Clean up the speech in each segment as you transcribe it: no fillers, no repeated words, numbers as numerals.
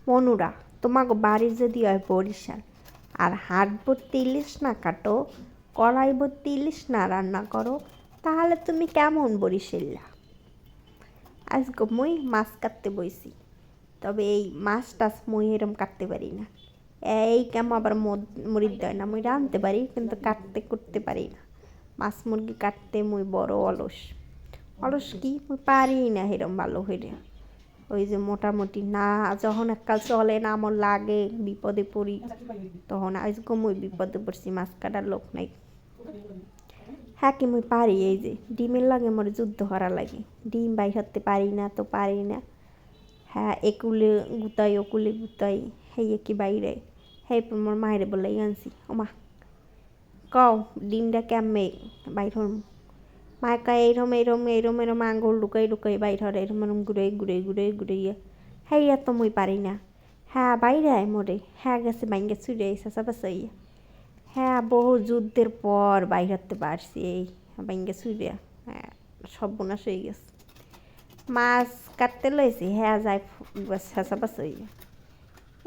মনুরা, তোমাকে বাড়ি যদি হয় বরিশাল আর হাট ভর্তি ইলিশ না কাটো, কড়াই ভর্তি ইলিশ না রান্না করো, তাহলে তুমি কেমন বরিশাল্লা? আজকে মুই মাছ কাটতে বইছি, তবে এই মাছ টাছ মুই এরম কাটতে পারি না। এই কেমন আবার মরিদ দেয় না, মুই রাঁধতে পারি কিন্তু কাটতে করতে পারি না। মাছ মুরগি কাটতে মুই বড় অলস। অলস কি মুই পারি না এরম ভালো হইরে। ওই যে মোটামুটি না যখন এককাল চলে না আমার লাগে বিপদে পড়ি, তখন আজকে মুই বিপদে পড়ছি, মাছ কাটার লোক নাই। হ্যাঁ কি মুই পারি, এই যে ডিমের লাগে মোর যুদ্ধ করা লাগে, ডিম বাইর হতে পারি না তো পারি না। হ্যাঁ একুলে গুতাই ওকুলে গুতাই, হেই কি বাইরে হেই মোর মায়েরে বলে আনছি, ওমা কও ডিমটা কেমনে বাইর হম? মায় কয় এইরম এইরম এইরম এরম আঙ্গুল লুকাই লুকাই বাইর হরে, এরম এরম ঘুরে ঘুরে ঘুরে ঘুরাইয়া। হ্যাঁ তো মুই পারি না। হ্যাঁ বাইরে আয় মোরে, হ্যাঁ গেছে বাইঙ্গে ছুড়ে এসে বাসাইয়া। হ্যাঁ বহু যুদ্ধের পর বাইর হতে পারছি, এই বাইঙ্গে ছুড়ে। হ্যাঁ সর্বনাশ হয়ে গেছে। মাছ কাটতে লইছি, হ্যাঁ যাই শেষা বাসাইয়া।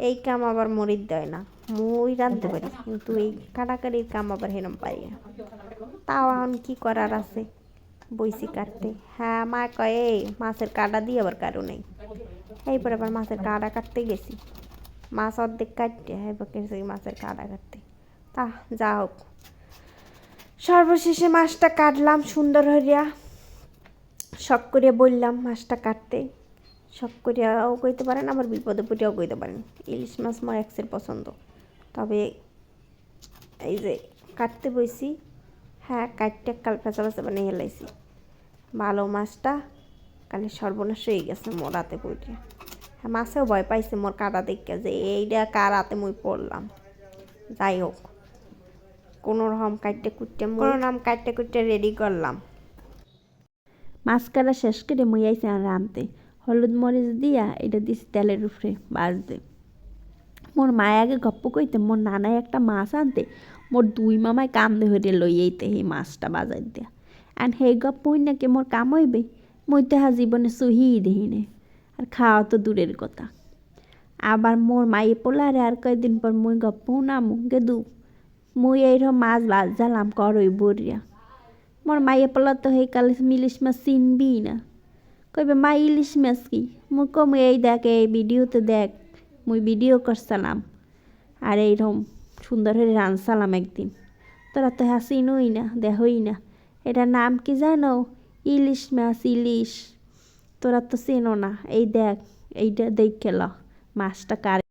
এই কাম আবার মরিদ দেয় না, মুই রাঁধতে পারি কিন্তু এই কাটাকাটির কাম আবার হেরম পারি না। তাও এখন কি করার আছে, বইসি কাটতে। হ্যাঁ মা কয় এই মাছের কাটা দিয়ে আবার কারো নেই। এইপর আবার মাছের কাটা কাটতে গেছি, মাছ অর্ধেক কাটতে এবার গেছি মাছের কাটা কাটতে। তা যা হোক, সর্বশেষে মাছটা কাটলাম সুন্দর হইয়া, শখ করিয়া বললাম মাছটা কাটতে। শখ করিয়াও কইতে পারেন, আবার বিপদে পড়িয়াও কইতে পারেন। ইলিশ মাছ আমার এক্সের পছন্দ। তবে এই যে কাটতে বইছি, হ্যাঁ কাটতে কাল পেঁচা পেঁচা বানিয়ে হেলাইছি। ভালো মাছটা কালে সর্বনাশ হয়ে গেছে মোর হাতে পড়ে। হ্যাঁ মাছেও ভয় পাইছে মোর কাটা দেখে যে এইটা কার হাতে মুই পড়লাম। যাই হোক কোনো রকম কাটতে কুটতে রেডি করলাম। মাছ কাটা শেষ করে মুই আইছি রাঁধতে। হলুদ মরিচ দিয়া এটা দিছি তেলের উপরে ভাজতে। মোর মায় আগে গপ্প কইতে মোর নানায় একটা মাছ আনতে, মোর দুই মামায় কান্দে হইতে লইয়াইতে সেই মাছটা বাজার দিয়া। আর সেই গপ্প হই নাকি মোর কাম হইবে, মুই তো জীবনে সহিই দেখি নে, আর খাওয়া তো দূরের কথা। আবার মোর মায়ে পোলারে আর কয়েকদিন পর মুই গপ্প নামু গেদু মুই এইরকম মাছ ভাজালাম করই বরিয়া। মোর মাইয়ে পোলা তো সেই কালে ইলিশ মাছ চিনবি না, কইবে মা ইলিশ মাছ কি? মুই কম এই দেখ এই ভিডিওতে দেখ, মুই ভিডিও করছিলাম আর এইরকম সুন্দর হয়ে রাঁধছিলাম একদিন। তোরা তো হ্যাঁ চিনই না দেখই না, এটার নাম কি জানো? ইলিশ মাছ ইলিশ। তোরা তো চেনো না, এই দেখ এইটা দেখে ল মাছটা কার।